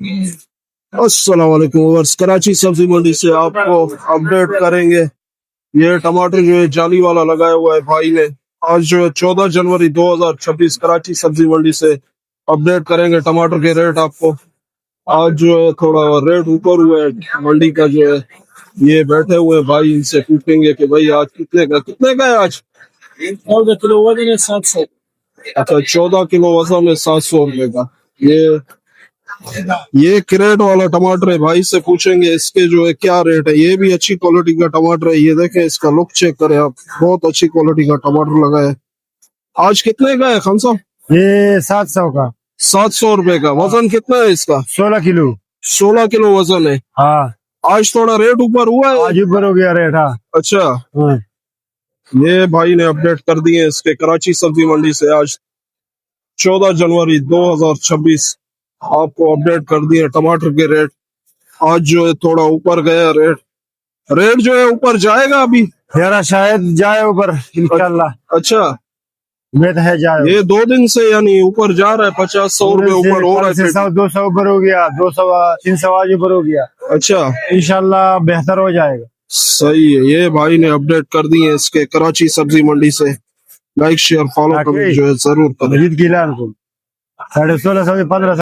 अस्सलाम वालेकुम व्यूअर्स, कराची सब्जी मंडी से आपको अपडेट करेंगे। ये टमाटर जो है जाली वाला लगाया हुआ है भाई ने। आज जो है 14 जनवरी 2026 कराची सब्जी मंडी से अपडेट करेंगे टमाटर के रेट आपको। आज जो है थोड़ा रेट ऊपर हुआ है मंडी का जो है। ये बैठे हुए भाई, इनसे पूछेंगे कि भाई आज कितने का है आज? 14 किलो वजन है 700। अच्छा, 14 किलो वजन है 700 रुपए का। ये क्रेट वाला टमाटर है, भाई से पूछेंगे इसके जो है क्या रेट है। ये भी अच्छी क्वालिटी का टमाटर है। ये देखें, इसका लुक चेक करें आप, बहुत अच्छी क्वालिटी का टमाटर लगा है। आज कितने का है खान साहब? ये 700 का। 700 रुपए का। वजन कितना है इसका? 16 किलो। 16 किलो वजन है। हाँ, आज थोड़ा रेट ऊपर हुआ है। आज ऊपर हो गया रेट। हाँ। अच्छा, ये भाई ने अपडेट कर दिए इसके कराची सब्जी मंडी से। आज 14 जनवरी 2026 आपको अपडेट कर दिए टमाटर के रेट। आज जो है थोड़ा ऊपर गया रेट जो है ऊपर जाएगा अभी यार शायद जाए ऊपर इंशाल्लाह। अच्छा, उम्मीद है जाए। ये 2 दिन से यानी ऊपर जा रहा है, 50-100 रुपए ऊपर हो रहा है। 200 ऊपर हो गया, 200 300 आज ऊपर हो गया। अच्छा, इंशाल्लाह बेहतर हो जाएगा। सही है। ये भाई ने अपडेट कर दिए इसके कराची सब्जी मंडी से। लाइक शेयर फॉलो कमेंट जो है जरूर करें। 1650 1500